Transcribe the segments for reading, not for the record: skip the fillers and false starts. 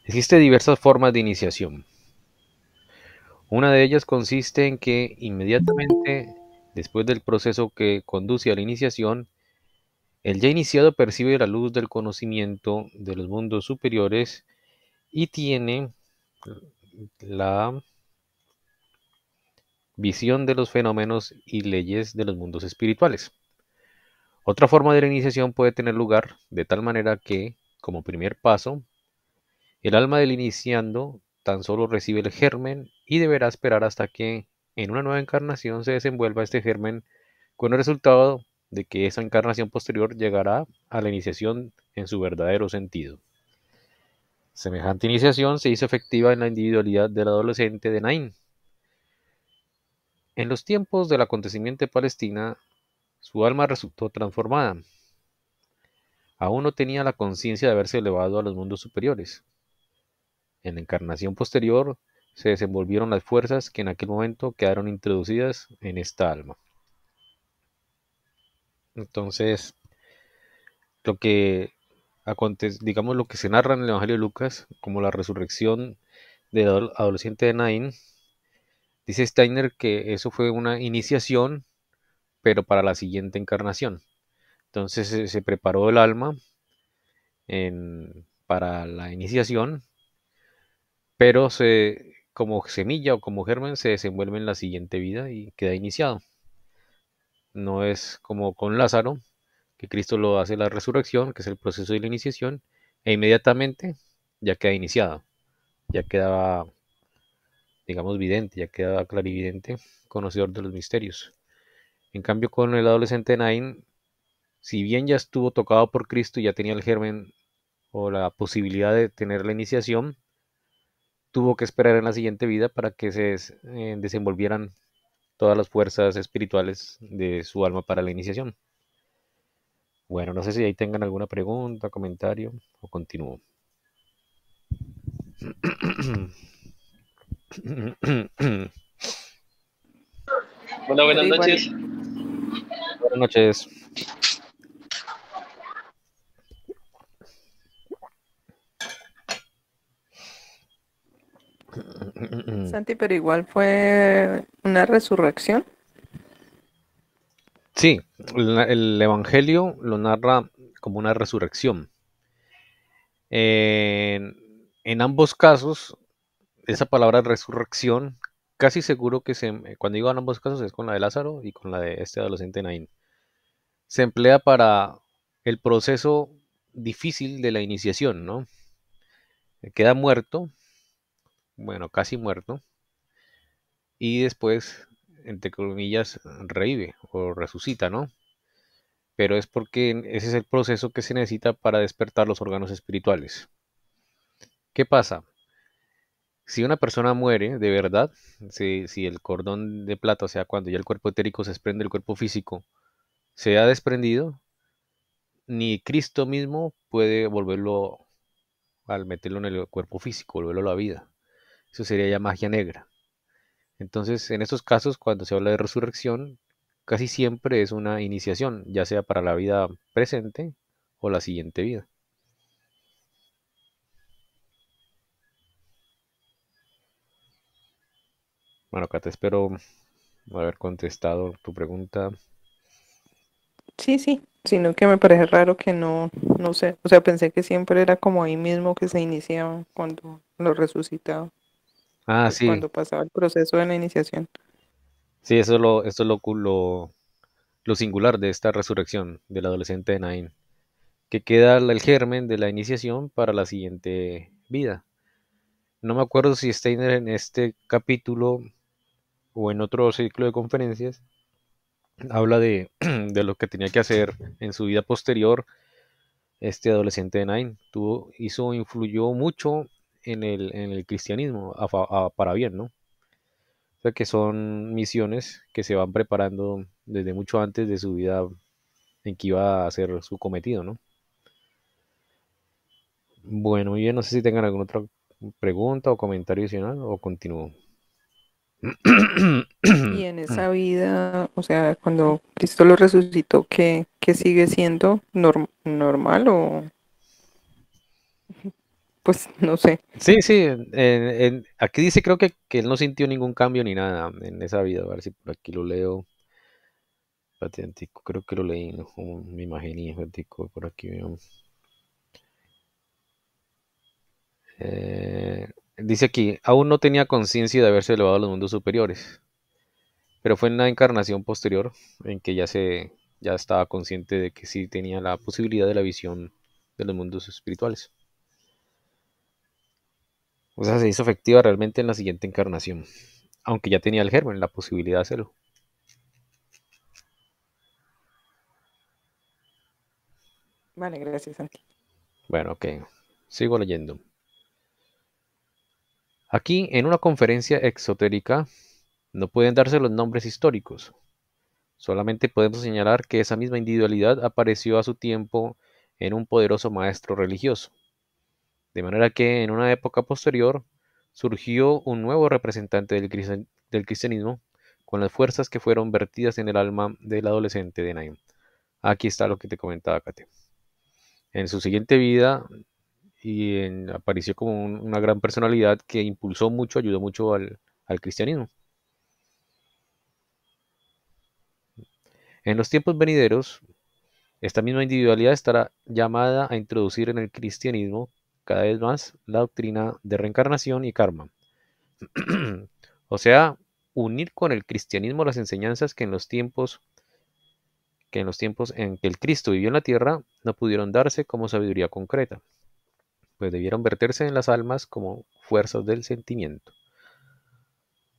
Existen diversas formas de iniciación. Una de ellas consiste en que inmediatamente después del proceso que conduce a la iniciación, el ya iniciado percibe la luz del conocimiento de los mundos superiores y tiene la visión de los fenómenos y leyes de los mundos espirituales. Otra forma de la iniciación puede tener lugar de tal manera que, como primer paso, el alma del iniciando tan solo recibe el germen y deberá esperar hasta que en una nueva encarnación se desenvuelva este germen con el resultado de que esa encarnación posterior llegará a la iniciación en su verdadero sentido. Semejante iniciación se hizo efectiva en la individualidad del adolescente de Naín. En los tiempos del acontecimiento de Palestina, su alma resultó transformada. Aún no tenía la conciencia de haberse elevado a los mundos superiores. En la encarnación posterior se desenvolvieron las fuerzas que en aquel momento quedaron introducidas en esta alma. Entonces, lo que digamos lo que se narra en el Evangelio de Lucas como la resurrección del adolescente de Naín, dice Steiner que eso fue una iniciación, pero para la siguiente encarnación. Entonces se preparó el alma para la iniciación, pero como semilla o como germen se desenvuelve en la siguiente vida y queda iniciado. No es como con Lázaro, que Cristo lo hace la resurrección, que es el proceso de la iniciación, e inmediatamente ya queda iniciado, ya queda, digamos, vidente, ya queda clarividente, conocedor de los misterios. En cambio, con el adolescente Naín, si bien ya estuvo tocado por Cristo y ya tenía el germen o la posibilidad de tener la iniciación, tuvo que esperar en la siguiente vida para que se desenvolvieran todas las fuerzas espirituales de su alma para la iniciación. Bueno, no sé si ahí tengan alguna pregunta, comentario o continúo. Hola, buenas Sí, vale. noches. Buenas noches. Santi, pero igual fue una resurrección. Sí, el Evangelio lo narra como una resurrección. En ambos casos, esa palabra resurrección, casi seguro que cuando digo en ambos casos es con la de Lázaro y con la de este adolescente Naín. Se emplea para el proceso difícil de la iniciación, ¿no? Queda muerto, bueno, casi muerto, y después, entre comillas, revive o resucita, ¿no? Pero es porque ese es el proceso que se necesita para despertar los órganos espirituales. ¿Qué pasa? Si una persona muere de verdad, si el cordón de plata, o sea, cuando ya el cuerpo etérico se desprende del cuerpo físico, se ha desprendido, ni Cristo mismo puede volverlo al meterlo en el cuerpo físico, volverlo a la vida. Eso sería ya magia negra. Entonces, en estos casos, cuando se habla de resurrección, casi siempre es una iniciación, ya sea para la vida presente o la siguiente vida. Bueno, acá te espero haber contestado tu pregunta. Sí, sí. Sino que me parece raro que no, no sé. O sea, pensé que siempre era como ahí mismo que se iniciaba cuando lo resucitaba, Ah, pues sí, cuando pasaba el proceso de la iniciación. sí, eso es lo singular de esta resurrección del adolescente de Naín, que queda el germen de la iniciación para la siguiente vida. No me acuerdo si Steiner en este capítulo o en otro ciclo de conferencias habla de lo que tenía que hacer en su vida posterior este adolescente de Nain. Influyó mucho en el cristianismo para bien, ¿no? O sea que son misiones que se van preparando desde mucho antes de su vida en que iba a hacer su cometido, ¿no? Bueno, muy bien, no sé si tengan alguna otra pregunta o comentario adicional o continúo. Y en esa vida, o sea, cuando Cristo lo resucitó, ¿qué sigue siendo normal o...? pues no sé. Sí, sí, aquí dice creo que él no sintió ningún cambio ni nada en esa vida. A ver si por aquí lo leo. Paténtico, creo que lo leí, ¿no? Como me imaginé, paténtico, por aquí veo. Dice aquí, aún no tenía conciencia de haberse elevado a los mundos superiores, pero fue en la encarnación posterior en que ya estaba consciente de que sí tenía la posibilidad de la visión de los mundos espirituales. O sea, se hizo efectiva realmente en la siguiente encarnación, aunque ya tenía el germen, la posibilidad de hacerlo. Vale, gracias, Santi. Bueno, ok, sigo leyendo. Aquí, en una conferencia exotérica, no pueden darse los nombres históricos. Solamente podemos señalar que esa misma individualidad apareció a su tiempo en un poderoso maestro religioso. De manera que en una época posterior surgió un nuevo representante del cristianismo con las fuerzas que fueron vertidas en el alma del adolescente de Naim. Aquí está lo que te comentaba, Kate. En su siguiente vida apareció como una gran personalidad que impulsó mucho, ayudó mucho al cristianismo. En los tiempos venideros, esta misma individualidad estará llamada a introducir en el cristianismo cada vez más la doctrina de reencarnación y karma. O sea, unir con el cristianismo las enseñanzas que en los tiempos en que el Cristo vivió en la tierra no pudieron darse como sabiduría concreta, pues debieron verterse en las almas como fuerzas del sentimiento.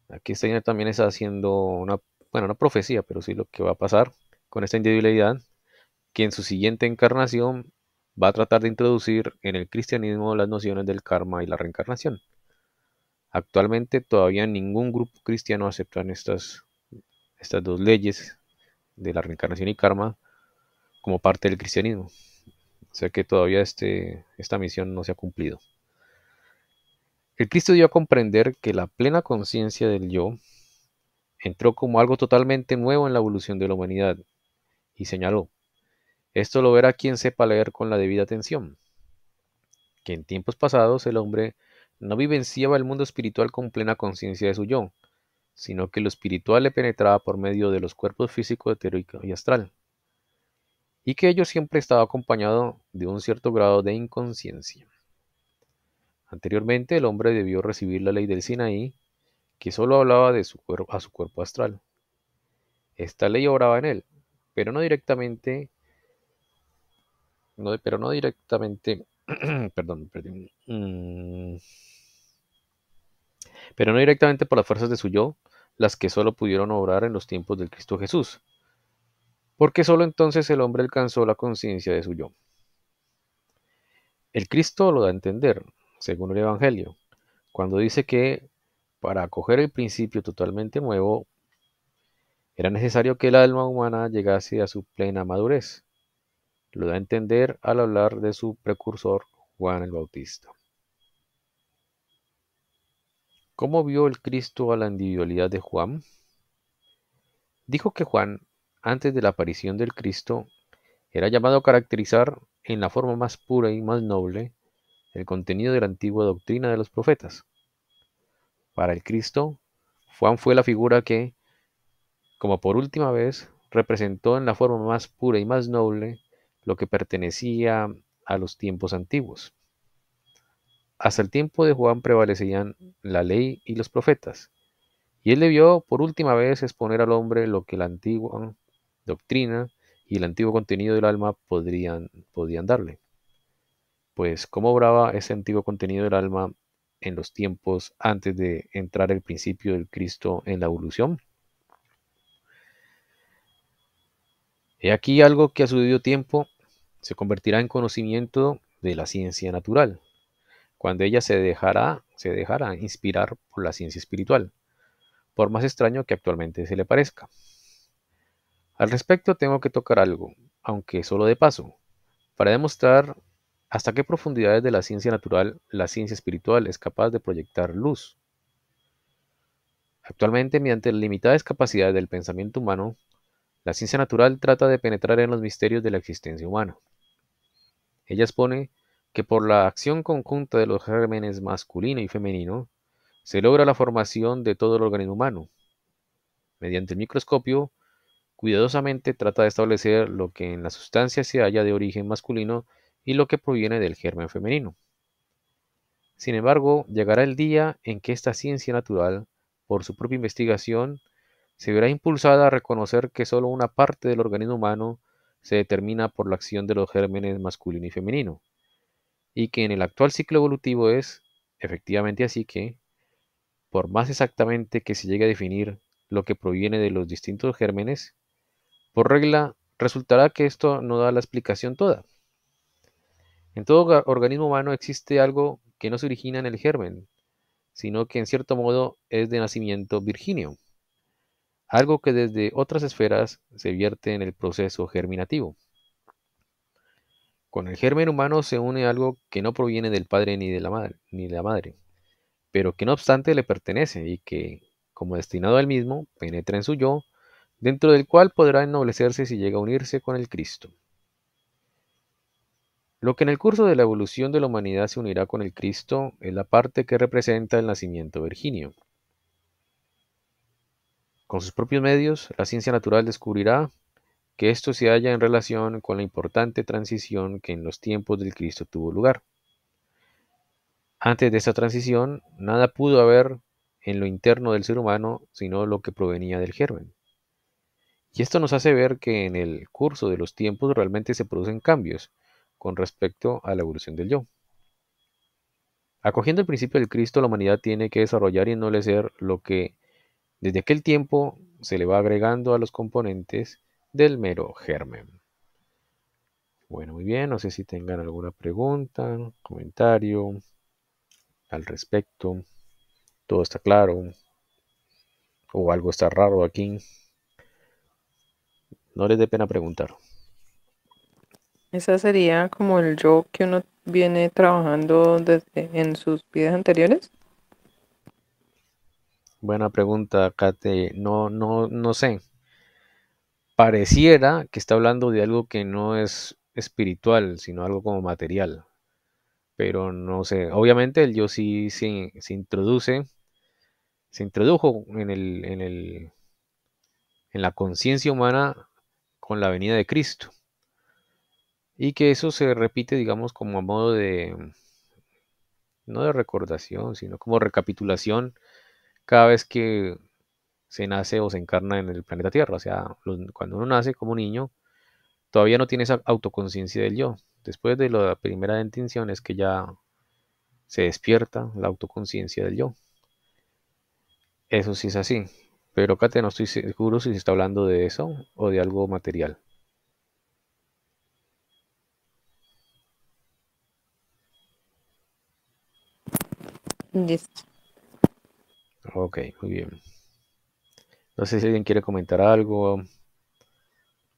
Aquí este señor también está haciendo bueno, una profecía, pero sí lo que va a pasar con esta individualidad, que en su siguiente encarnación va a tratar de introducir en el cristianismo las nociones del karma y la reencarnación. Actualmente todavía ningún grupo cristiano acepta estas dos leyes de la reencarnación y karma como parte del cristianismo. O sea que todavía esta misión no se ha cumplido. El Cristo dio a comprender que la plena conciencia del yo entró como algo totalmente nuevo en la evolución de la humanidad y señaló, esto lo verá quien sepa leer con la debida atención, que en tiempos pasados el hombre no vivenciaba el mundo espiritual con plena conciencia de su yo, sino que lo espiritual le penetraba por medio de los cuerpos físicos etérico y astral, y que ello siempre estaba acompañado de un cierto grado de inconsciencia. Anteriormente el hombre debió recibir la ley del Sinaí, que sólo hablaba de a su cuerpo astral. Esta ley obraba en él, pero no directamente, pero no directamente, perdón, pero no directamente por las fuerzas de su yo, las que sólo pudieron obrar en los tiempos del Cristo Jesús, porque sólo entonces el hombre alcanzó la conciencia de su yo. El Cristo lo da a entender, según el Evangelio, cuando dice que para acoger el principio totalmente nuevo era necesario que el alma humana llegase a su plena madurez. Lo da a entender al hablar de su precursor Juan el Bautista. ¿Cómo vio el Cristo a la individualidad de Juan? Dijo que Juan, antes de la aparición del Cristo, era llamado a caracterizar en la forma más pura y más noble el contenido de la antigua doctrina de los profetas. Para el Cristo, Juan fue la figura que, como por última vez, representó en la forma más pura y más noble lo que pertenecía a los tiempos antiguos. Hasta el tiempo de Juan prevalecían la ley y los profetas, y él debió por última vez exponer al hombre lo que la antigua doctrina y el antiguo contenido del alma podían darle. Pues, ¿cómo obraba ese antiguo contenido del alma en los tiempos antes de entrar el principio del Cristo en la evolución? He aquí algo que a su debido tiempo se convertirá en conocimiento de la ciencia natural, cuando ella se dejará inspirar por la ciencia espiritual, por más extraño que actualmente se le parezca. Al respecto tengo que tocar algo, aunque solo de paso, para demostrar hasta qué profundidades de la ciencia natural la ciencia espiritual es capaz de proyectar luz. Actualmente, mediante las limitadas capacidades del pensamiento humano, la ciencia natural trata de penetrar en los misterios de la existencia humana. Ella expone que por la acción conjunta de los gérmenes masculino y femenino se logra la formación de todo el organismo humano. Mediante el microscopio, cuidadosamente trata de establecer lo que en la sustancia se halla de origen masculino y lo que proviene del germen femenino. Sin embargo, llegará el día en que esta ciencia natural, por su propia investigación, se verá impulsada a reconocer que sólo una parte del organismo humano se determina por la acción de los gérmenes masculino y femenino, y que en el actual ciclo evolutivo es, efectivamente así que, por más exactamente que se llegue a definir lo que proviene de los distintos gérmenes, por regla resultará que esto no da la explicación toda. En todo organismo humano existe algo que no se origina en el germen, sino que en cierto modo es de nacimiento virginio, algo que desde otras esferas se vierte en el proceso germinativo. Con el germen humano se une algo que no proviene del padre ni de la madre, pero que no obstante le pertenece y que, como destinado al mismo, penetra en su yo, dentro del cual podrá ennoblecerse si llega a unirse con el Cristo. Lo que en el curso de la evolución de la humanidad se unirá con el Cristo es la parte que representa el nacimiento virginio. Con sus propios medios, la ciencia natural descubrirá que esto se halla en relación con la importante transición que en los tiempos del Cristo tuvo lugar. Antes de esta transición, nada pudo haber en lo interno del ser humano sino lo que provenía del germen. Y esto nos hace ver que en el curso de los tiempos realmente se producen cambios con respecto a la evolución del yo. Acogiendo el principio del Cristo, la humanidad tiene que desarrollar y ennoblecer lo que desde aquel tiempo se le va agregando a los componentes del mero germen. Bueno, muy bien, no sé si tengan alguna pregunta, comentario al respecto. Todo está claro o algo está raro aquí. No les dé pena preguntar. Esa sería como el yo que uno viene trabajando desde en sus vidas anteriores. Buena pregunta, Kate. No sé. Pareciera que está hablando de algo que no es espiritual, sino algo como material. Pero no sé. Obviamente el yo sí se introdujo en la conciencia humana con la venida de Cristo. Y que eso se repite, digamos, como a modo de, no de recordación, sino como recapitulación cada vez que se nace o se encarna en el planeta Tierra. O sea, cuando uno nace como niño, todavía no tiene esa autoconciencia del yo. Después de la primera intención es que ya se despierta la autoconciencia del yo. Eso sí es así. Pero Kate, no estoy seguro si se está hablando de eso o de algo material. Listo. Ok, muy bien. No sé si alguien quiere comentar algo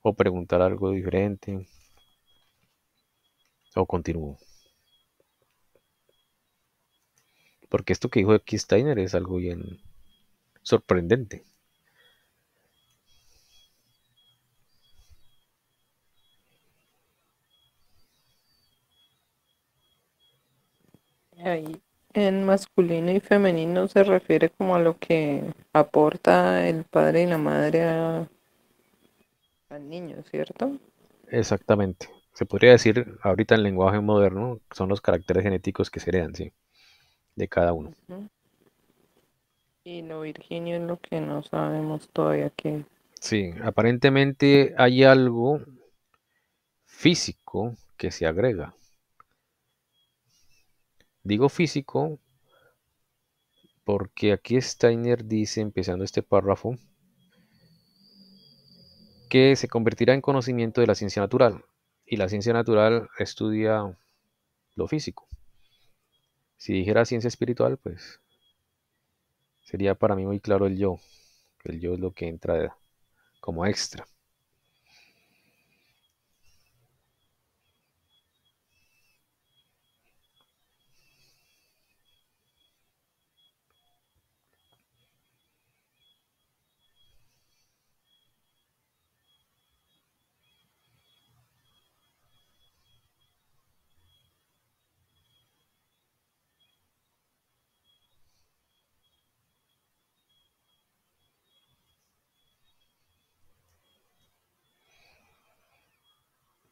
o preguntar algo diferente o continúo. Porque esto que dijo aquí Steiner es algo bien sorprendente. Ahí en masculino y femenino se refiere como a lo que aporta el padre y la madre al niño, ¿cierto? Exactamente. Se podría decir ahorita en lenguaje moderno, son los caracteres genéticos que se heredan, sí, de cada uno. Ujú. Y lo virginio es lo que no sabemos todavía qué. Sí, aparentemente hay algo físico que se agrega. Digo físico porque aquí Steiner dice, empezando este párrafo, que se convertirá en conocimiento de la ciencia natural. Y la ciencia natural estudia lo físico. Si dijera ciencia espiritual, pues sería para mí muy claro el yo. El yo es lo que entra como extra.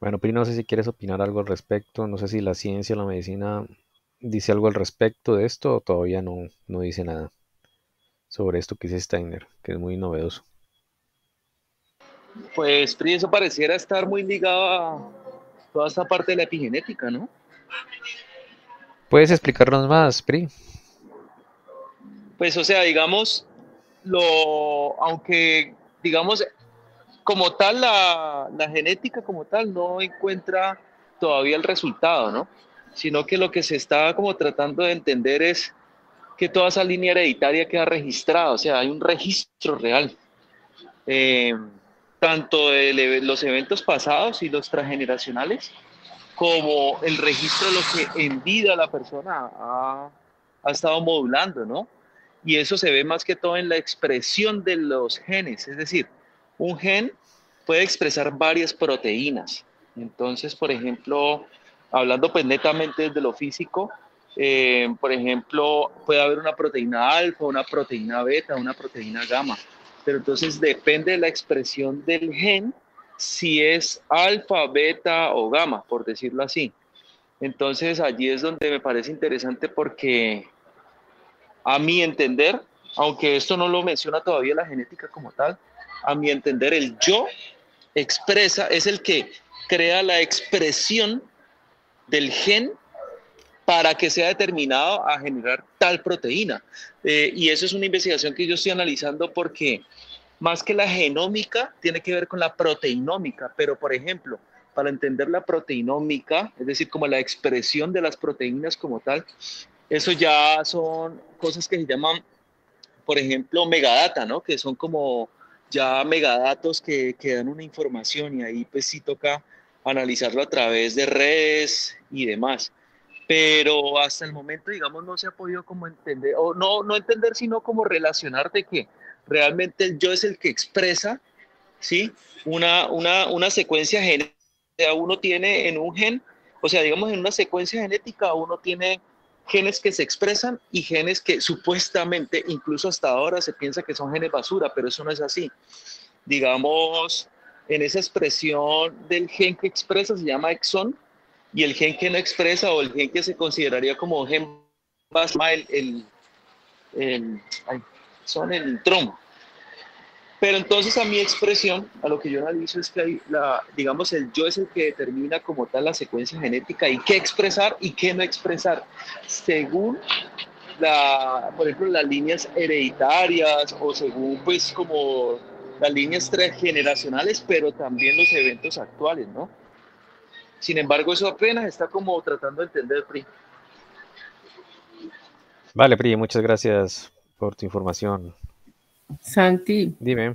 Bueno, Pri, no sé si quieres opinar algo al respecto. No sé si la ciencia o la medicina dice algo al respecto de esto o todavía no dice nada sobre esto que dice Steiner, que es muy novedoso. Pues, Pri, eso pareciera estar muy ligado a toda esta parte de la epigenética, ¿no? ¿Puedes explicarnos más, Pri? Pues, o sea, digamos, aunque, digamos, como tal, la genética como tal no encuentra todavía el resultado, ¿no? Sino que lo que se está como tratando de entender es que toda esa línea hereditaria queda registrada, o sea, hay un registro real, eh, tanto de los eventos pasados y los transgeneracionales, como el registro de lo que en vida la persona ha estado modulando, ¿no? Y eso se ve más que todo en la expresión de los genes, es decir, un gen puede expresar varias proteínas. Entonces, por ejemplo, hablando pues netamente desde lo físico, por ejemplo, puede haber una proteína alfa, una proteína beta, una proteína gamma, pero entonces depende de la expresión del gen si es alfa, beta o gamma, por decirlo así. Entonces allí es donde me parece interesante porque a mi entender, aunque esto no lo menciona todavía la genética como tal, a mi entender el yo expresa, es el que crea la expresión del gen para que sea determinado a generar tal proteína. Y eso es una investigación que yo estoy analizando porque más que la genómica, tiene que ver con la proteinómica, pero por ejemplo, para entender la proteinómica, es decir, como la expresión de las proteínas como tal, eso ya son cosas que se llaman, por ejemplo, megadata, ¿no? Que son como ya megadatos que dan una información y ahí pues sí toca analizarlo a través de redes y demás. Pero hasta el momento, digamos, no se ha podido como entender, o no entender, sino como relacionar de que realmente el yo es el que expresa, ¿sí? Una secuencia genética. Uno tiene en un gen, o sea, digamos, en una secuencia genética, uno tiene genes que se expresan y genes que supuestamente, incluso hasta ahora, se piensa que son genes basura, pero eso no es así. Digamos, en esa expresión del gen que expresa se llama exón, y el gen que no expresa o el gen que se consideraría como gen basura, ay, son el intrón. Pero entonces a mi expresión, a lo que yo analizo es que hay digamos, el yo es el que determina como tal la secuencia genética y qué expresar y qué no expresar, según por ejemplo, las líneas hereditarias o según pues como las líneas transgeneracionales, pero también los eventos actuales, ¿no? Sin embargo, eso apenas está como tratando de entender, Pri. Vale, Pri, muchas gracias por tu información. Santi, Dime,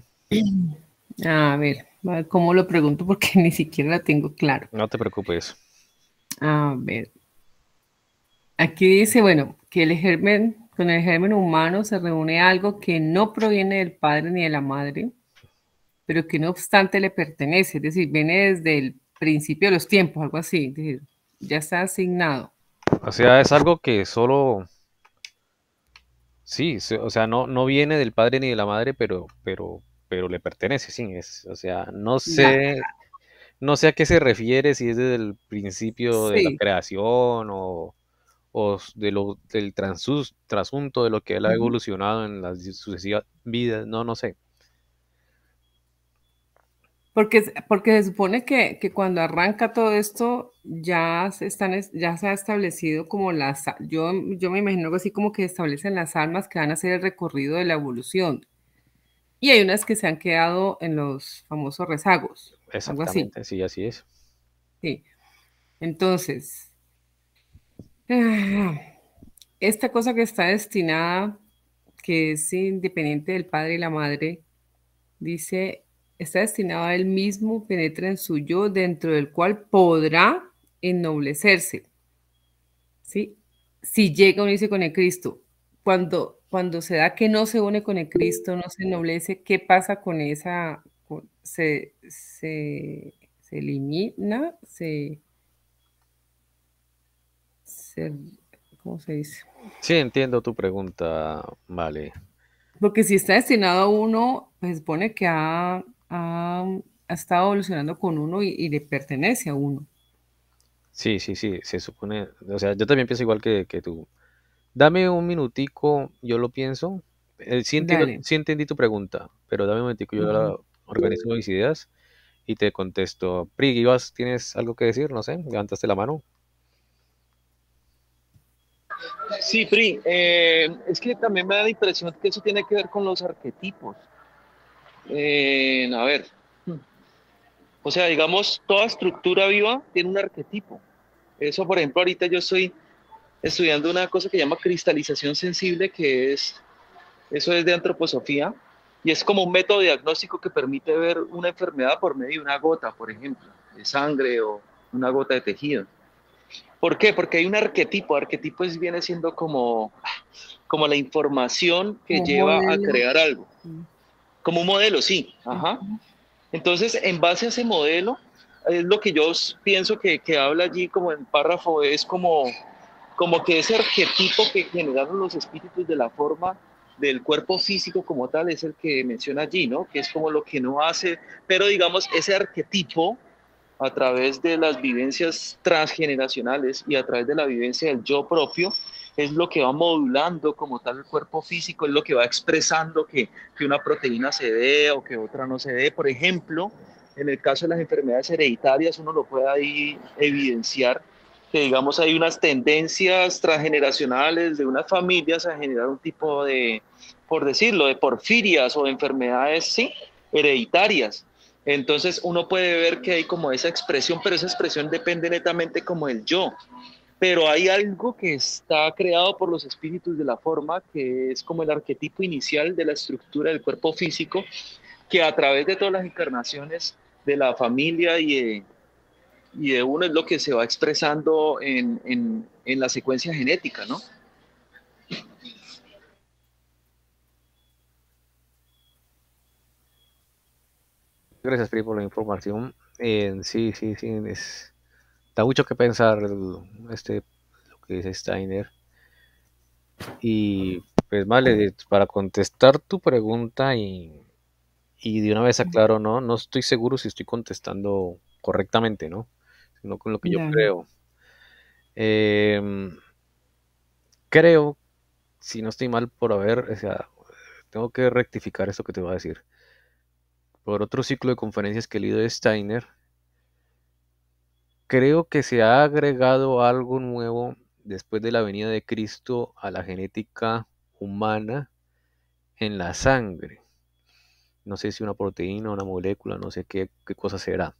a ver, ¿cómo lo pregunto? Porque ni siquiera la tengo claro. no te preocupes. A ver, aquí dice, bueno, que con el germen humano se reúne algo que no proviene del padre ni de la madre, pero que no obstante le pertenece, es decir, viene desde el principio de los tiempos, algo así, es decir, ya está asignado. O sea, es algo que solo, sí, o sea, no viene del padre ni de la madre, pero le pertenece, sí, o sea, Ya, no sé a qué se refiere, si es desde el principio de la sí. creación del trasunto de lo que él ha Ujú. evolucionado en las sucesivas vidas, no sé. Porque se supone que cuando arranca todo esto ya se ha establecido como yo me imagino algo así como que establecen las almas que van a hacer el recorrido de la evolución. Y hay unas que se han quedado en los famosos rezagos, algo así. Exactamente, sí, así es. Sí. Entonces, ah, esta cosa que está destinada, que es independiente del padre y la madre, dice, está destinado a él mismo, penetra en su yo, dentro del cual podrá ennoblecerse, ¿sí? Si llega a unirse con el Cristo. Cuando se da que no se une con el Cristo, no se ennoblece, ¿qué pasa con esa? Se elimina, se, ¿cómo se dice? Sí, entiendo tu pregunta, vale. Porque si está destinado a uno, pues supone que ha ha estado evolucionando con uno y le pertenece a uno. Sí, sí, sí, se supone, o sea, yo también pienso igual que tú. Dame un minutico, yo lo pienso. Sí entiendo, Dale. sí entendí tu pregunta, pero dame un minutico, yo Ujú. la organizo mis ideas y te contesto. Pri, Ibas, ¿tienes algo que decir? No sé, levantaste la mano. Sí, Pri, es que también me da la impresión que eso tiene que ver con los arquetipos. A ver, o sea, digamos, toda estructura viva tiene un arquetipo. Eso, por ejemplo, ahorita yo estoy estudiando una cosa que llama cristalización sensible, eso es de antroposofía, y es como un método diagnóstico que permite ver una enfermedad por medio de una gota, por ejemplo, de sangre o una gota de tejido. ¿Por qué? Porque hay un arquetipo. Arquetipo viene siendo como la información que Como un lleva a modelo. crear algo. Mm. Como un modelo, sí. Ajá. Ujú. Entonces, en base a ese modelo, es lo que yo pienso que habla allí como en párrafo, es como que ese arquetipo que generaron los espíritus de la forma del cuerpo físico como tal es el que menciona allí, ¿no? Que es como lo que no hace, pero digamos, ese arquetipo a través de las vivencias transgeneracionales y a través de la vivencia del yo propio, es lo que va modulando como tal el cuerpo físico, es lo que va expresando que una proteína se dé o que otra no se dé. Por ejemplo, en el caso de las enfermedades hereditarias, uno lo puede ahí evidenciar, que digamos hay unas tendencias transgeneracionales de unas familias a generar un tipo de, por decirlo, de porfirias o de enfermedades, sí, hereditarias. Entonces uno puede ver que hay como esa expresión, pero esa expresión depende netamente como el yo. Pero hay algo que está creado por los espíritus de la forma, que es como el arquetipo inicial de la estructura del cuerpo físico, que a través de todas las encarnaciones de la familia y de uno es lo que se va expresando en la secuencia genética, ¿no? Gracias, Pri, por la información. Sí, sí, sí, da mucho que pensar lo que dice Steiner. Y pues vale, para contestar tu pregunta y de una vez aclaro, no estoy seguro si estoy contestando correctamente, ¿no? Sino con lo que yo Dale. creo. Em, Creo, si no estoy mal por haber, o sea, tengo que rectificar esto que te voy a decir. Por otro ciclo de conferencias que he leído de Steiner, creo que se ha agregado algo nuevo después de la venida de Cristo a la genética humana en la sangre. No sé si una proteína, una molécula, no sé qué cosa será.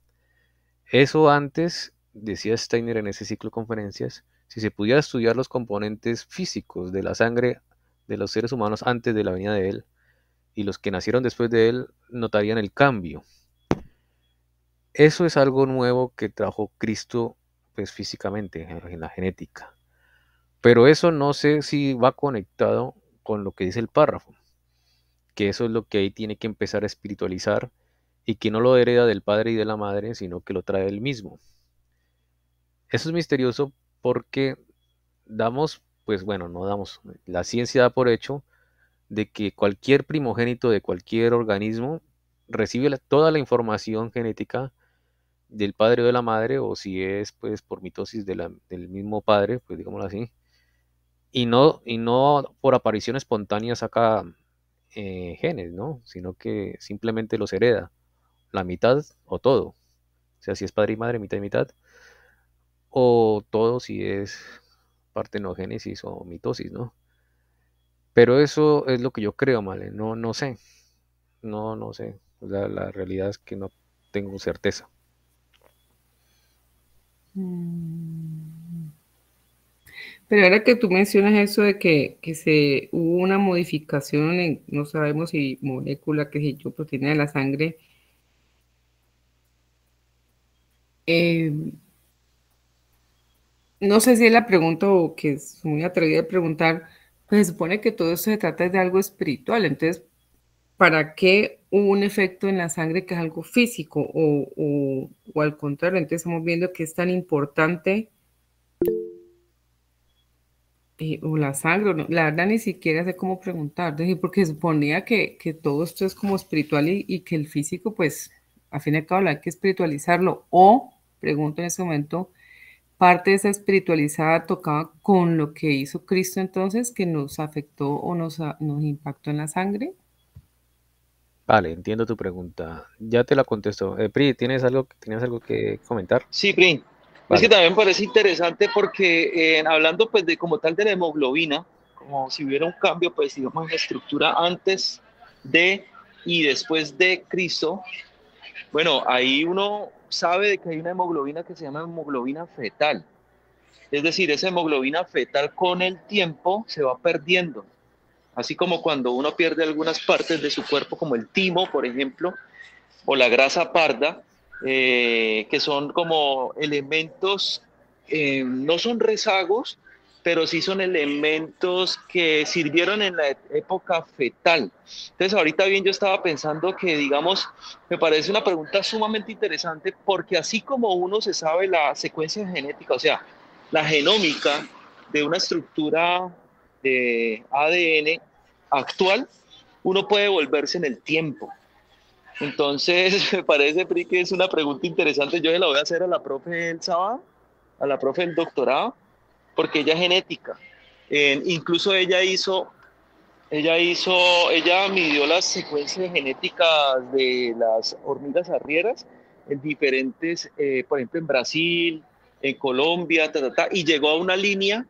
Eso antes, decía Steiner en ese ciclo de conferencias, si se pudiera estudiar los componentes físicos de la sangre de los seres humanos antes de la venida de él y los que nacieron después de él, notarían el cambio. Eso es algo nuevo que trajo Cristo, pues físicamente, en la genética. Pero eso no sé si va conectado con lo que dice el párrafo, que eso es lo que ahí tiene que empezar a espiritualizar y que no lo hereda del padre y de la madre, sino que lo trae él mismo. Eso es misterioso porque damos, pues bueno, no damos, la ciencia da por hecho de que cualquier primogénito de cualquier organismo recibe toda la información genética del padre o de la madre, o si es pues por mitosis del mismo padre, pues digámoslo así, y no por aparición espontánea saca genes, ¿no? Sino que simplemente los hereda, la mitad o todo. O sea, si es padre y madre, mitad y mitad, o todo si es partenogénesis o mitosis, ¿no? Pero eso es lo que yo creo, ¿vale? No sé, no sé. O sea, la realidad es que no tengo certeza. Mm. Pero ahora que tú mencionas eso de que se hubo una modificación en, no sabemos si molécula, que si yo, proteína de la sangre, eh, no sé si es la pregunta o que es muy atrevida de preguntar, pues se supone que todo esto se trata de algo espiritual, entonces, ¿para qué hubo un efecto en la sangre que es algo físico? O al contrario, entonces estamos viendo que es tan importante o la sangre, no, la verdad ni siquiera sé cómo preguntar, es decir, porque suponía que todo esto es como espiritual y que el físico, pues, a fin y al cabo hay que espiritualizarlo. O, pregunto en ese momento, parte de esa espiritualizada tocaba con lo que hizo Cristo entonces, que nos afectó o nos impactó en la sangre. Vale, entiendo tu pregunta. Ya te la contesto. Pri, ¿tienes algo que comentar? Sí, Prin. Es que Vale. también me parece interesante porque hablando pues de como tal de la hemoglobina, como si hubiera un cambio pues digamos en la estructura antes de y después de Cristo, bueno, ahí uno sabe de que hay una hemoglobina que se llama hemoglobina fetal. Es decir, esa hemoglobina fetal con el tiempo se va perdiendo. Así como cuando uno pierde algunas partes de su cuerpo, como el timo, por ejemplo, o la grasa parda, que son como elementos, no son rezagos, pero sí son elementos que sirvieron en la época fetal. Entonces, ahorita bien yo estaba pensando que, digamos, me parece una pregunta sumamente interesante porque así como uno se sabe la secuencia genética, o sea, la genómica de una estructura de ADN actual, uno puede volverse en el tiempo. Entonces, me parece, Pri, que es una pregunta interesante. Yo se la voy a hacer a la profe el sábado, a la profe del doctorado, porque ella es genética. Incluso ella midió las secuencias genéticas de las hormigas arrieras en diferentes, por ejemplo, en Brasil, en Colombia, y llegó a una línea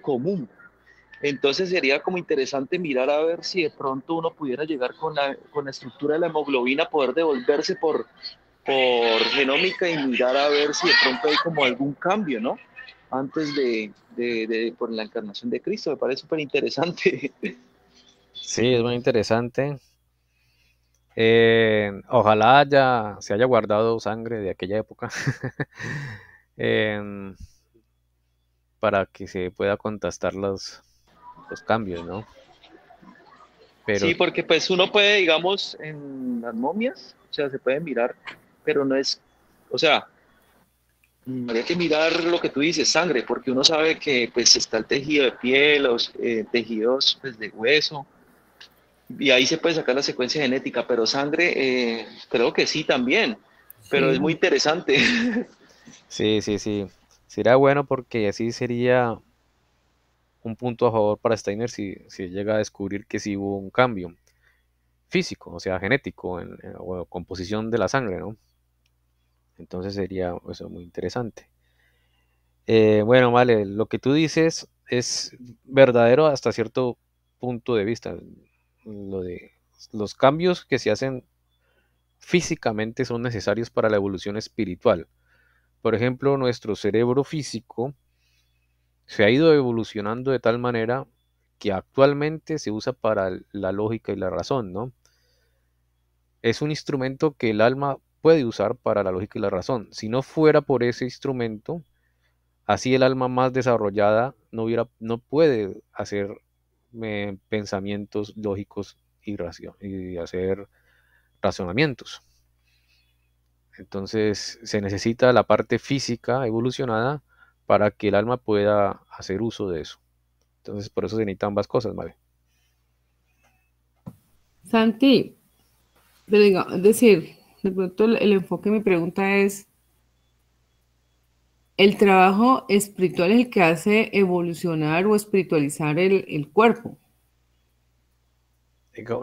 común. Entonces sería como interesante mirar a ver si de pronto uno pudiera llegar con la estructura de la hemoglobina, poder devolverse por genómica y mirar a ver si de pronto hay como algún cambio, ¿no? Antes por la encarnación de Cristo, me parece súper interesante. Sí, es muy interesante. Ojalá se haya guardado sangre de aquella época em, para que se pueda contrastar los cambios, ¿no? Pero Sí, porque pues uno puede, digamos, en las momias, o sea, se puede mirar, pero no es, o sea, habría que mirar lo que tú dices, sangre, porque uno sabe que pues está el tejido de piel, los tejidos pues, de hueso, y ahí se puede sacar la secuencia genética, pero sangre, creo que sí también, pero es muy Sí, interesante. sí, sí, sí. Sería bueno porque así sería un punto a favor para Steiner si llega a descubrir que sí hubo un cambio físico, o sea, genético o composición de la sangre, ¿no? Entonces sería eso muy interesante. Bueno, vale, lo que tú dices es verdadero hasta cierto punto de vista. Lo de los cambios que se hacen físicamente son necesarios para la evolución espiritual. Por ejemplo, nuestro cerebro físico se ha ido evolucionando de tal manera que actualmente se usa para la lógica y la razón, ¿no? Es un instrumento que el alma puede usar para la lógica y la razón. Si no fuera por ese instrumento, así el alma más desarrollada no puede hacer pensamientos lógicos y hacer razonamientos. Entonces se necesita la parte física evolucionada para que el alma pueda hacer uso de eso. Entonces por eso se necesitan ambas cosas, ¿vale? Santi, pero diga, es decir, de pronto el enfoque de mi pregunta es, ¿el trabajo espiritual es el que hace evolucionar o espiritualizar el cuerpo?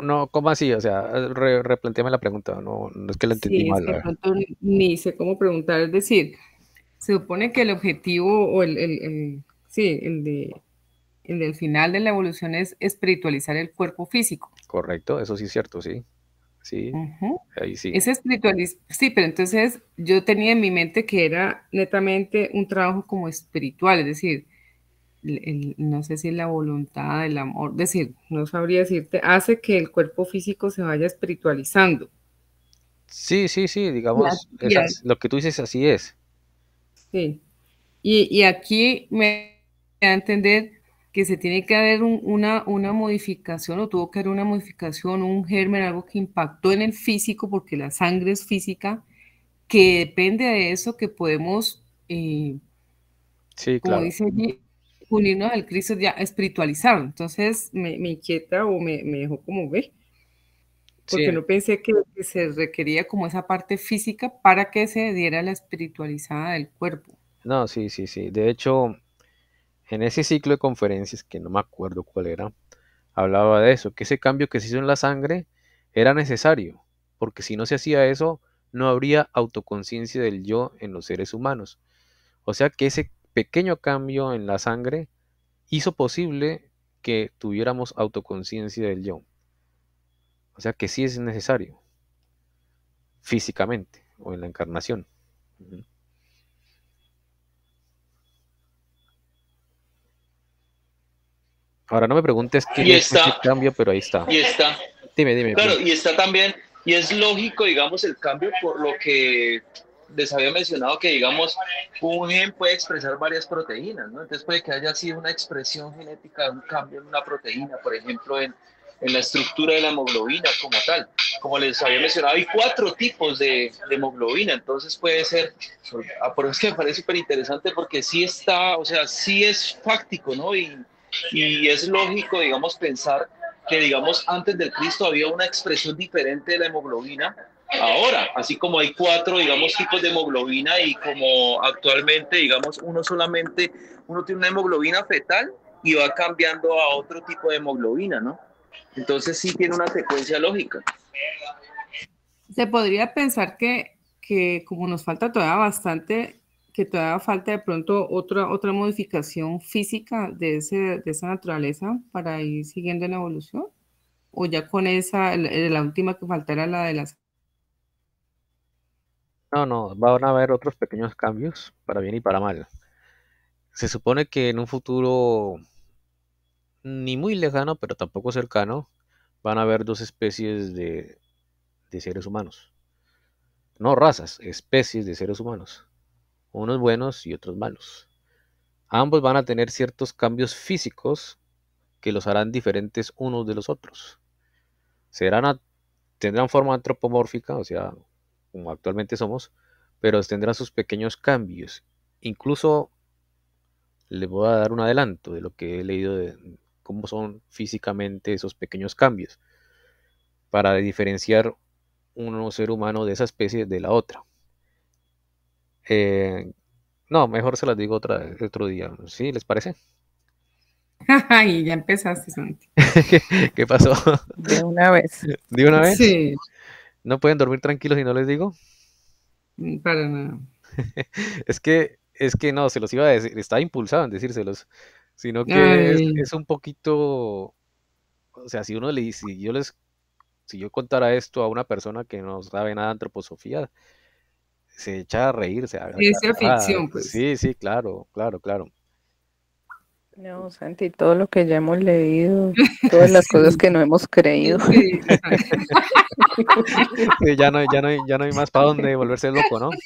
No, ¿cómo así? O sea, replantéame la pregunta, no, no es que la entendí Sí, es mal. que A de ver. pronto ni sé cómo preguntar, es decir, se supone que el objetivo o sí, el del final de la evolución es espiritualizar el cuerpo físico. Correcto, eso sí es cierto, sí, sí, Ujú. ahí sí, Es sí, pero entonces yo tenía en mi mente que era netamente un trabajo como espiritual, es decir, no sé si la voluntad, el amor, es decir, no sabría decirte, hace que el cuerpo físico se vaya espiritualizando. sí, sí, sí, Y a- digamos, y a- lo que tú dices así es, sí. Y aquí me da a entender que se tiene que haber una modificación o tuvo que haber una modificación, un germen, algo que impactó en el físico, porque la sangre es física, que depende de eso que podemos, sí, como claro. dice allí, unirnos al Cristo ya espiritualizar. Entonces me inquieta o me dejó como ver. porque Sí, no pensé que se requería como esa parte física para que se diera la espiritualizada del cuerpo. no, sí, sí, sí. De hecho, en ese ciclo de conferencias, que no me acuerdo cuál era, hablaba de eso, que ese cambio que se hizo en la sangre era necesario, porque si no se hacía eso, no habría autoconciencia del yo en los seres humanos. O sea que ese pequeño cambio en la sangre hizo posible que tuviéramos autoconciencia del yo. O sea que sí es necesario, físicamente o en la encarnación. Ujú. Ahora no me preguntes Y qué fue ese está, cambio, pero ahí está. y está, Dime, dime, claro, pregunta. y está también, y es lógico, digamos, el cambio por lo que les había mencionado que, digamos, un gen puede expresar varias proteínas, ¿no? Entonces puede que haya sido una expresión genética de un cambio en una proteína, por ejemplo, en la estructura de la hemoglobina como tal. Como les había mencionado, hay 4 tipos de hemoglobina, entonces puede ser, por eso es que me parece súper interesante porque sí está, o sea, sí es fáctico, ¿no? Y es lógico, digamos, pensar que, digamos, antes del Cristo había una expresión diferente de la hemoglobina ahora, así como hay 4, digamos, tipos de hemoglobina y como actualmente, digamos, uno tiene una hemoglobina fetal y va cambiando a otro tipo de hemoglobina, ¿no? Entonces sí tiene una secuencia lógica. Se podría pensar que como nos falta todavía bastante, que todavía falta de pronto otra modificación física de esa naturaleza para ir siguiendo en la evolución, o ya con esa, la última que falta era la de las... No, no, van a haber otros pequeños cambios, para bien y para mal. Se supone que en un futuro ni muy lejano, pero tampoco cercano, van a haber dos especies de seres humanos. No razas, especies de seres humanos. Unos buenos y otros malos. Ambos van a tener ciertos cambios físicos que los harán diferentes unos de los otros. Serán tendrán forma antropomórfica, o sea, como actualmente somos, pero tendrán sus pequeños cambios. Incluso les voy a dar un adelanto de lo que he leído de cómo son físicamente esos pequeños cambios para diferenciar un ser humano de esa especie de la otra. Eh, no, mejor se las digo otro día. ¿Sí? ¿Les parece? Ay, ya empezaste, Santi. ¿Qué pasó? De una vez. ¿De una vez? Sí, ¿No pueden dormir tranquilos si no les digo? para nada. Es que no, se los iba a decir, estaba impulsado en decírselos, sino que es, Ay, es un poquito, o sea, si uno le dice, si yo contara esto a una persona que no sabe nada de antroposofía, se echa a reír, se haga ciencia carcajadas. ficción, pues. Sí, sí, claro, claro, claro. No, Santi, todo lo que ya hemos leído, todas las cosas Sí, que no hemos creído. sí. Sí, ya no hay más para dónde volverse loco, ¿no?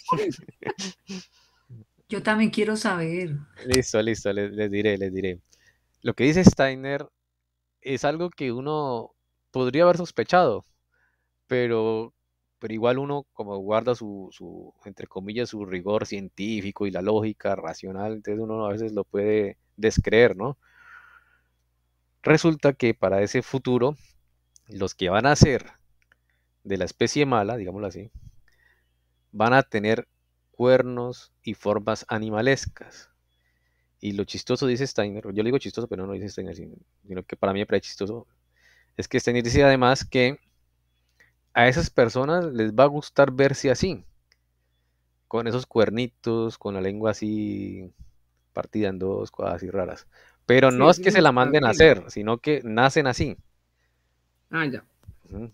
Yo también quiero saber. Listo, listo, les diré, les diré. Lo que dice Steiner es algo que uno podría haber sospechado, pero, pero igual uno como guarda entre comillas, su rigor científico y la lógica racional, entonces uno a veces lo puede descreer, ¿no? Resulta que para ese futuro, los que van a ser de la especie mala, digámoslo así, van a tener cuernos y formas animalescas. Y lo chistoso, dice Steiner, yo le digo chistoso, pero no dice Steiner, sino que para mí me parece chistoso, es que Steiner dice además que a esas personas les va a gustar verse así, con esos cuernitos, con la lengua así partida en dos, cosas así raras. Pero Sí, no es eso que no se la está manden a bien. hacer, sino que nacen así. Ah, ya. Ujú.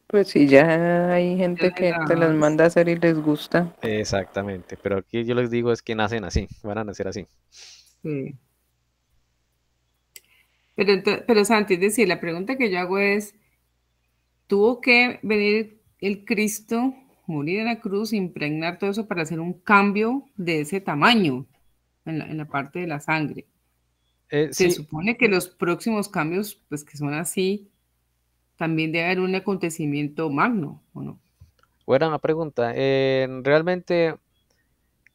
Pues sí, ya hay Ya gente le que te las das. manda a hacer y les gusta. Exactamente, pero aquí yo les digo es que nacen así, van a nacer así. Sí. Pero Santi, es decir, la pregunta que yo hago es, ¿tuvo que venir el Cristo, morir en la cruz, impregnar todo eso para hacer un cambio de ese tamaño en la parte de la sangre? Se Sí, supone que los próximos cambios, pues que son así, también debe haber un acontecimiento magno, ¿o no? buena pregunta. Realmente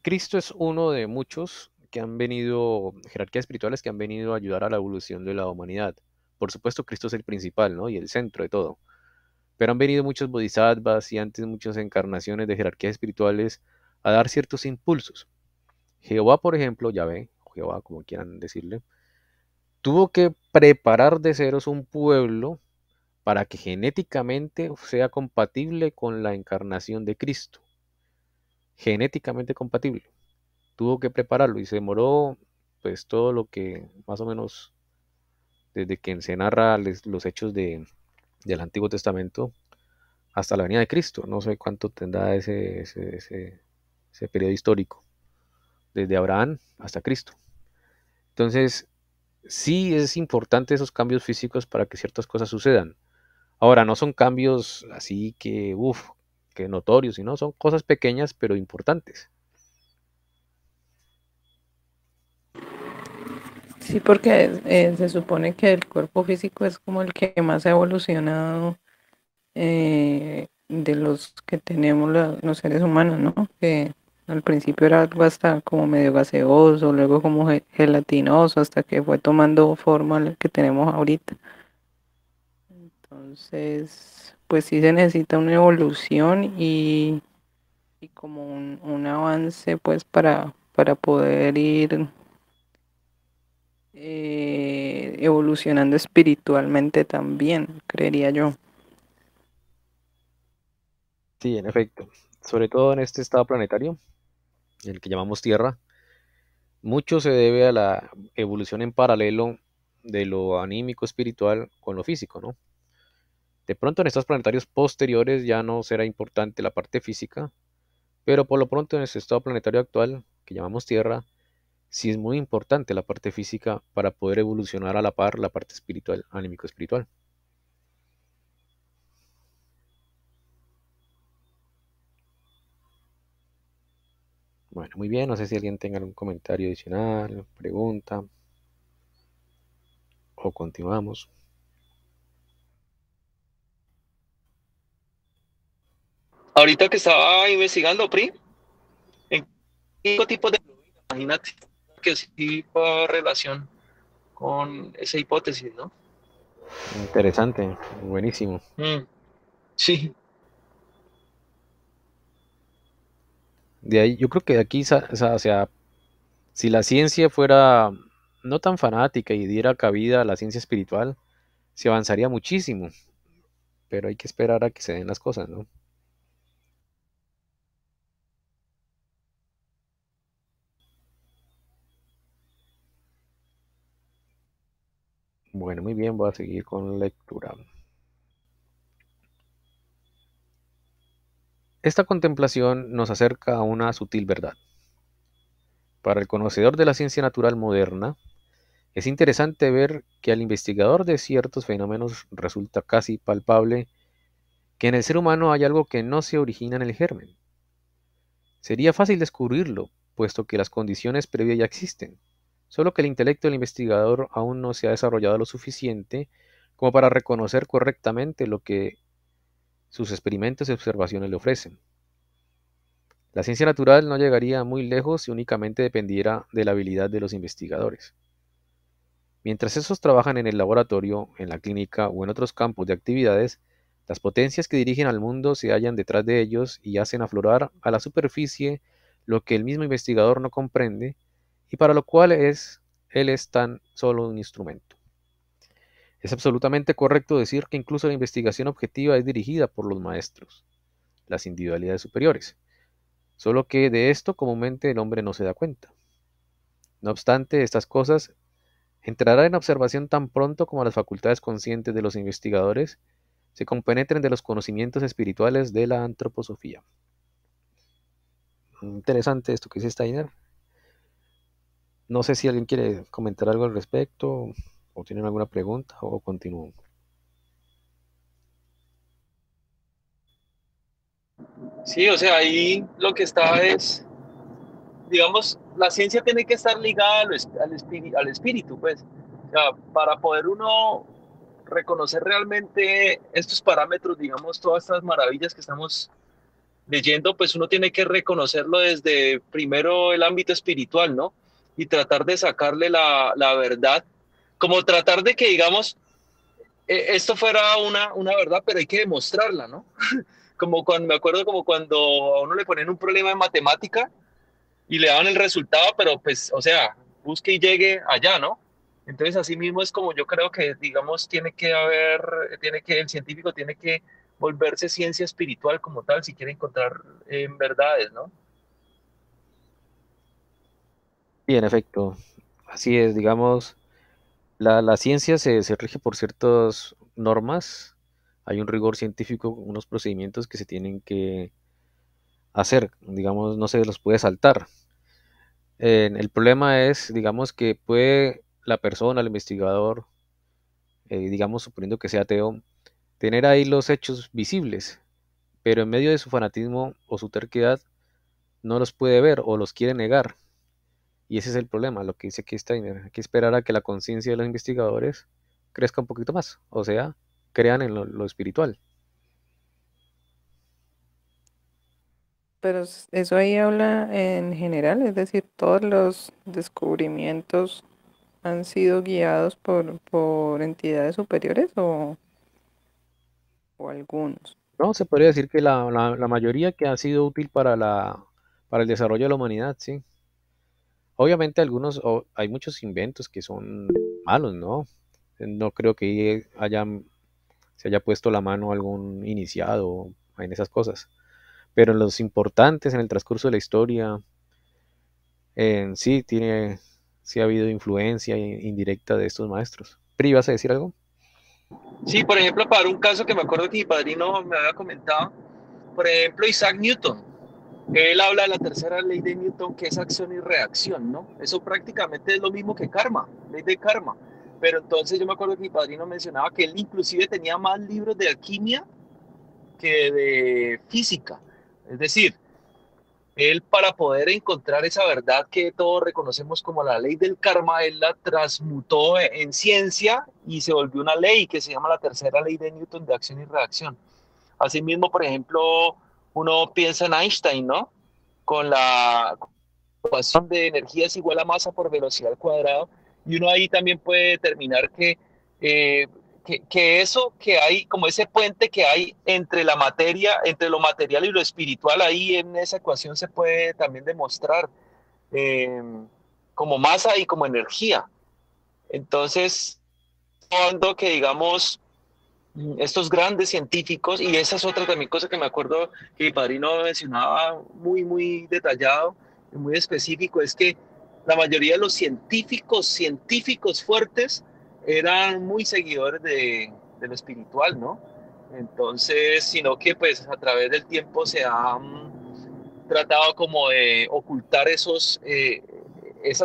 Cristo es uno de muchos que han venido, jerarquías espirituales que han venido a ayudar a la evolución de la humanidad. Por supuesto, Cristo es el principal, ¿no? Y el centro de todo. pero han venido muchos bodhisattvas y antes muchas encarnaciones de jerarquías espirituales a dar ciertos impulsos. Jehová, por ejemplo, Yahvé, o Jehová, como quieran decirle, tuvo que preparar de ceros un pueblo para que genéticamente sea compatible con la encarnación de Cristo. Genéticamente compatible. Tuvo que prepararlo y se demoró pues todo lo que más o menos desde que se narra los hechos del Antiguo Testamento hasta la venida de Cristo. No sé cuánto tendrá ese periodo histórico, desde Abraham hasta Cristo. Entonces, sí es importante esos cambios físicos para que ciertas cosas sucedan. Ahora, no son cambios así que notorios, sino son cosas pequeñas pero importantes. Sí, porque se supone que el cuerpo físico es como el que más ha evolucionado de los que tenemos los seres humanos, ¿no? Que al principio era algo hasta como medio gaseoso, luego como gelatinoso, hasta que fue tomando forma el que tenemos ahorita. Entonces, pues sí se necesita una evolución y como un avance, pues para poder ir evolucionando espiritualmente también, creería yo. Sí, en efecto. Sobre todo en este estado planetario, el que llamamos Tierra, mucho se debe a la evolución en paralelo de lo anímico espiritual con lo físico, ¿no? De pronto en estos planetarios posteriores ya no será importante la parte física, pero por lo pronto en este estado planetario actual, que llamamos Tierra, sí es muy importante la parte física para poder evolucionar a la par la parte espiritual, anímico espiritual. Bueno, muy bien, no sé si alguien tenga algún comentario adicional, pregunta, o continuamos. Ahorita que estaba investigando, Pri, en 5 tipos de hemoglobina, imagínate que sí va relación con esa hipótesis, ¿no? Interesante, buenísimo. Sí, De ahí, yo creo que de aquí, o sea, si la ciencia fuera no tan fanática y diera cabida a la ciencia espiritual, se avanzaría muchísimo, pero hay que esperar a que se den las cosas, ¿no? Bueno, muy bien, voy a seguir con la lectura. Esta contemplación nos acerca a una sutil verdad. Para el conocedor de la ciencia natural moderna, es interesante ver que al investigador de ciertos fenómenos resulta casi palpable que en el ser humano hay algo que no se origina en el germen. Sería fácil descubrirlo, puesto que las condiciones previas ya existen, solo que el intelecto del investigador aún no se ha desarrollado lo suficiente como para reconocer correctamente lo que sus experimentos y observaciones le ofrecen. La ciencia natural no llegaría muy lejos si únicamente dependiera de la habilidad de los investigadores. Mientras esos trabajan en el laboratorio, en la clínica o en otros campos de actividades, las potencias que dirigen al mundo se hallan detrás de ellos y hacen aflorar a la superficie lo que el mismo investigador no comprende y para lo cual él es tan solo un instrumento. Es absolutamente correcto decir que incluso la investigación objetiva es dirigida por los maestros, las individualidades superiores, solo que de esto comúnmente el hombre no se da cuenta. No obstante, estas cosas entrarán en observación tan pronto como las facultades conscientes de los investigadores se compenetren de los conocimientos espirituales de la antroposofía. Interesante esto que dice Steiner. No sé si alguien quiere comentar algo al respecto o tienen alguna pregunta o continúo. sí, o sea, ahí lo que está es, digamos, la ciencia tiene que estar ligada al espíritu, pues. O sea, para poder uno reconocer realmente estos parámetros, digamos, todas estas maravillas que estamos leyendo, pues uno tiene que reconocerlo desde primero el ámbito espiritual, ¿no? Y tratar de sacarle la verdad, como tratar de que, digamos, esto fuera una verdad, pero hay que demostrarla, ¿no? Como cuando, me acuerdo como cuando a uno le ponen un problema de matemática y le dan el resultado, pero pues, o sea, busque y llegue allá, ¿no? Entonces, así mismo es como yo creo que, digamos, el científico tiene que volverse ciencia espiritual como tal, si quiere encontrar verdades, ¿no? Y en efecto, así es, digamos, la ciencia se rige por ciertas normas, hay un rigor científico, unos procedimientos que se tienen que hacer, digamos, no se los puede saltar. El problema es, digamos, que puede la persona, el investigador, digamos, suponiendo que sea ateo, tener ahí los hechos visibles, pero en medio de su fanatismo o su terquedad no los puede ver o los quiere negar. Y ese es el problema, lo que dice aquí Steiner. Hay que esperar a que la conciencia de los investigadores crezca un poquito más, o sea, crean en lo espiritual. Pero eso ahí habla en general, es decir, todos los descubrimientos han sido guiados por entidades superiores o algunos. No, se podría decir que la mayoría que ha sido útil para el desarrollo de la humanidad, sí. Obviamente hay muchos inventos que son malos, ¿no? No creo que se haya puesto la mano algún iniciado en esas cosas. Pero en los importantes, en el transcurso de la historia, sí ha habido influencia indirecta de estos maestros. ¿Pero ibas a decir algo? Sí, por ejemplo, para un caso que me acuerdo que mi padrino me había comentado, por ejemplo, Isaac Newton. Él habla de la tercera ley de Newton, que es acción y reacción, ¿no? Eso prácticamente es lo mismo que karma, ley de karma. Pero entonces yo me acuerdo que mi padrino mencionaba que él inclusive tenía más libros de alquimia que de física. Es decir, él para poder encontrar esa verdad que todos reconocemos como la ley del karma, él la transmutó en ciencia y se volvió una ley que se llama la tercera ley de Newton de acción y reacción. Asimismo, por ejemplo, uno piensa en Einstein, ¿no? Con la ecuación de energía es igual a masa por velocidad al cuadrado, y uno ahí también puede determinar eh, que eso que hay, como ese puente que hay entre la materia, entre lo material y lo espiritual, ahí en esa ecuación se puede también demostrar eh, como masa y como energía. Entonces, cuando que digamos estos grandes científicos, y esa es otra también cosa que me acuerdo que mi padrino mencionaba muy detallado y muy específico, es que la mayoría de los científicos fuertes, eran muy seguidores de lo espiritual, ¿no? Entonces, sino que pues a través del tiempo se han tratado como de ocultar esas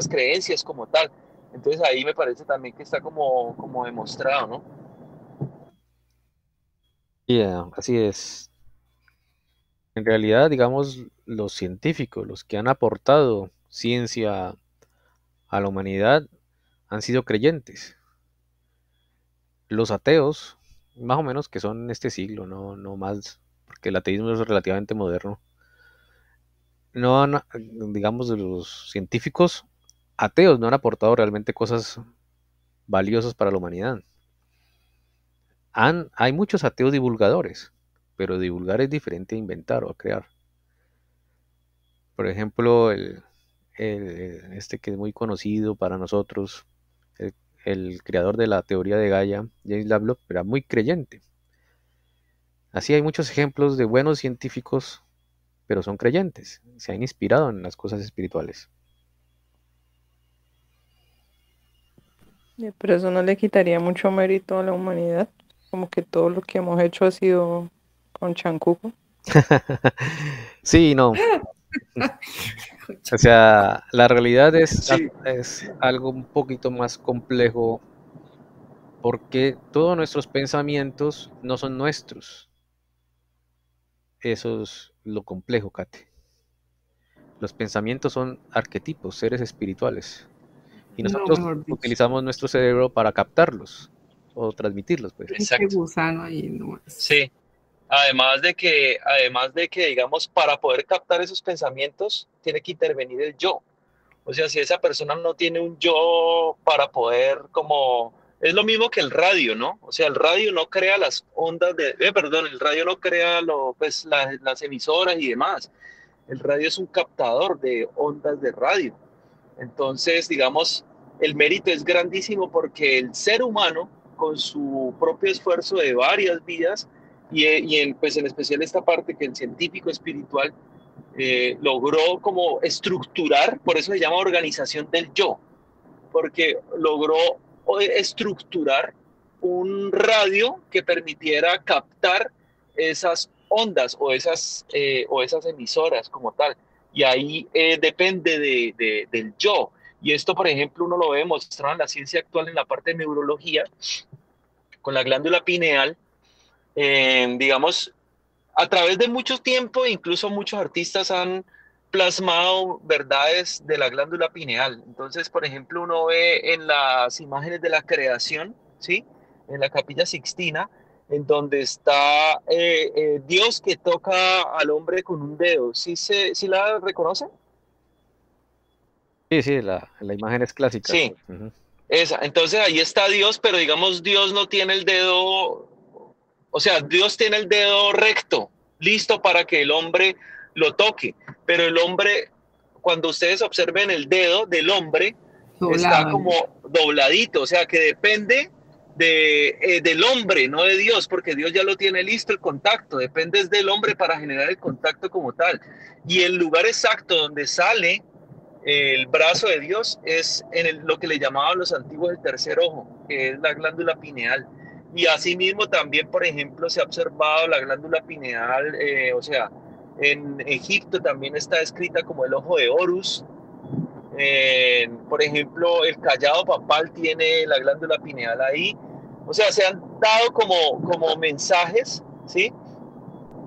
creencias como tal. Entonces ahí me parece también que está como demostrado, ¿no? Yeah, así es. En realidad, digamos, los científicos, los que han aportado ciencia a la humanidad, han sido creyentes. Los ateos, más o menos que son en este siglo, no más, porque el ateísmo es relativamente moderno. No han, digamos, de los científicos ateos no han aportado realmente cosas valiosas para la humanidad. Hay muchos ateos divulgadores, pero divulgar es diferente a inventar o a crear. Por ejemplo, este que es muy conocido para nosotros, el, el creador de la teoría de Gaia, James Lovelock, era muy creyente. Así hay muchos ejemplos de buenos científicos, pero son creyentes, se han inspirado en las cosas espirituales. Pero eso no le quitaría mucho mérito a la humanidad, como que todo lo que hemos hecho ha sido con chancuco. Sí, no. O sea, la realidad Sí, es algo un poquito más complejo porque todos nuestros pensamientos no son nuestros. Eso es lo complejo, Kate. Los pensamientos son arquetipos, seres espirituales. Y No, nosotros mejor dicho. utilizamos nuestro cerebro para captarlos o transmitirlos, pues. Ese exacto. gusano ahí nomás. Sí. Además de que, digamos, para poder captar esos pensamientos, tiene que intervenir el yo. O sea, si esa persona no tiene un yo para poder como es lo mismo que el radio, ¿no? O sea, el radio no crea las ondas el radio no crea las emisoras y demás. El radio es un captador de ondas de radio. Entonces, digamos, el mérito es grandísimo porque el ser humano, con su propio esfuerzo de varias vidas, pues en especial esta parte que el científico espiritual logró como estructurar, por eso se llama organización del yo, porque logró estructurar un radio que permitiera captar esas ondas o esas emisoras como tal. Y ahí depende del yo. Y esto, por ejemplo, uno lo ve mostrado en la ciencia actual en la parte de neurología, con la glándula pineal, digamos, a través de mucho tiempo, incluso muchos artistas han plasmado verdades de la glándula pineal. Entonces, por ejemplo, uno ve en las imágenes de la creación, ¿sí? En la Capilla Sixtina, en donde está Dios que toca al hombre con un dedo. ¿Sí la reconoce? Sí, la imagen es clásica. Sí, esa. Entonces ahí está Dios, pero digamos Dios no tiene el dedo, o sea, Dios tiene el dedo recto, listo para que el hombre lo toque, pero el hombre, cuando ustedes observen el dedo del hombre, está como dobladito, o sea, que depende del hombre, no de Dios, porque Dios ya lo tiene listo el contacto, depende del hombre para generar el contacto como tal. Y el lugar exacto donde sale el brazo de Dios es en lo que le llamaban los antiguos el tercer ojo, que es la glándula pineal. Y asimismo también, por ejemplo, se ha observado la glándula pineal, o sea, en Egipto también está descrita como el ojo de Horus. Por ejemplo, el callado papal tiene la glándula pineal ahí. O sea, se han dado como mensajes, ¿sí?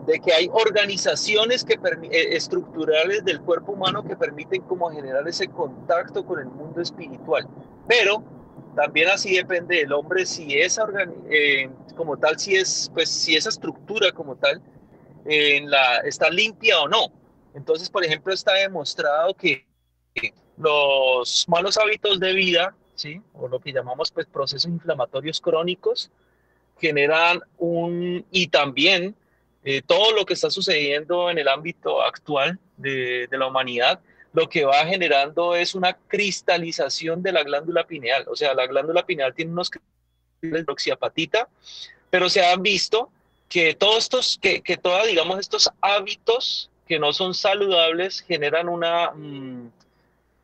De que hay organizaciones estructurales del cuerpo humano que permiten como generar ese contacto con el mundo espiritual. Pero también así depende del hombre si esa como tal, si esa estructura como tal está limpia o no. Entonces, por ejemplo, está demostrado que los malos hábitos de vida, ¿sí? O lo que llamamos pues procesos inflamatorios crónicos, generan y también todo lo que está sucediendo en el ámbito actual de la humanidad, lo que va generando es una cristalización de la glándula pineal. O sea, la glándula pineal tiene unos cristales de oxiapatita, pero se han visto que digamos, estos hábitos que no son saludables generan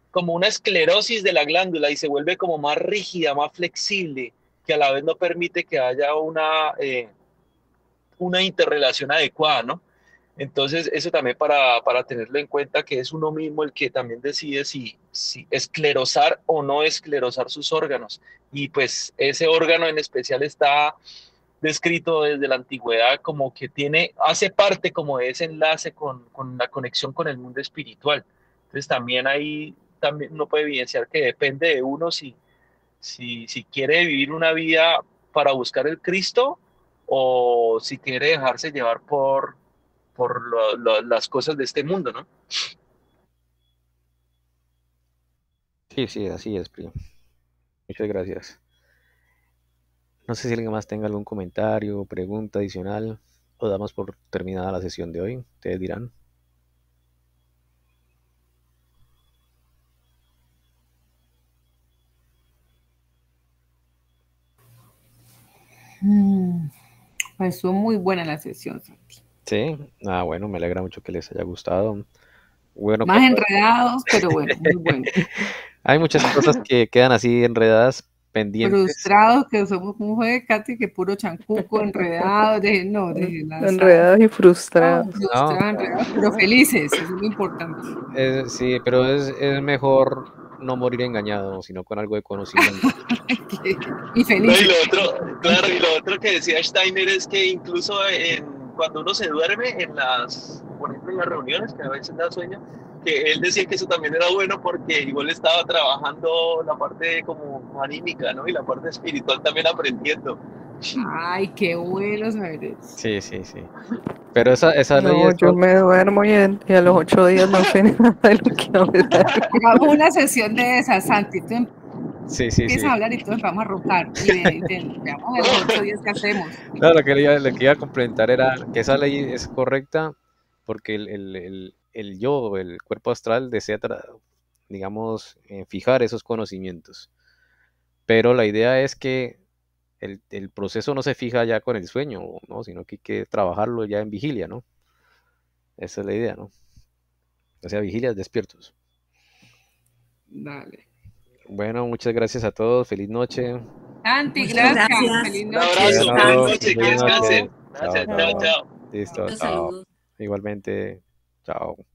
como una esclerosis de la glándula y se vuelve como más rígida, más flexible, que a la vez no permite que haya una interrelación adecuada, ¿no? Entonces, eso también para tenerlo en cuenta, que es uno mismo el que también decide si esclerosar o no esclerosar sus órganos. Y pues ese órgano en especial está descrito desde la antigüedad como que hace parte como de ese enlace con la conexión con el mundo espiritual. Entonces también uno puede evidenciar que depende de uno si quiere vivir una vida para buscar el Cristo o si quiere dejarse llevar por las cosas de este mundo, ¿no? Sí, así es, primo. Muchas gracias. No sé si alguien más tenga algún comentario, pregunta adicional, o damos por terminada la sesión de hoy. Ustedes dirán. Pues fue muy buena la sesión, Santi. Sí, bueno, me alegra mucho que les haya gustado. Bueno, más enredados, pero bueno, muy bueno. Hay muchas cosas que quedan así enredadas, pendientes. Frustrados, que somos como juegue Katy, que puro chancuco, enredados, enredados y frustrados. Enredados, pero felices, eso es lo importante. Sí, pero es mejor no morir engañado, sino con algo de conocimiento. Y feliz. Y lo otro que decía Steiner es que incluso cuando uno se duerme por ejemplo en las reuniones, que a veces da sueño, que él decía que eso también era bueno porque igual estaba trabajando la parte como anímica, ¿no? Y la parte espiritual también aprendiendo. Ay, qué bueno saber eso. Sí. Pero esa ley yo me duermo y a los 8 días no sé nada de lo que hablar. Hagamos una sesión de esas, Santi. Tú Sí, sí, Empiezas sí. a hablar y todos vamos a roncar. Veamos en los 8 días que hacemos. No, lo que iba a complementar era que esa ley es correcta porque el yo, el cuerpo astral, desea, digamos, fijar esos conocimientos. Pero la idea es que el proceso no se fija ya con el sueño, ¿no? Sino que hay que trabajarlo ya en vigilia, ¿no? Esa es la idea, ¿no? O sea, vigilias despiertos. Dale. Bueno, muchas gracias a todos. Feliz noche. Santi, Muchas gracias. gracias. Feliz Un noche. abrazo, Bueno, feliz Descanse. noche, que feliz noche. descansen. Chao, Gracias, chao, chao. chao. Listo, Muchos chao. saludos. Igualmente, chao.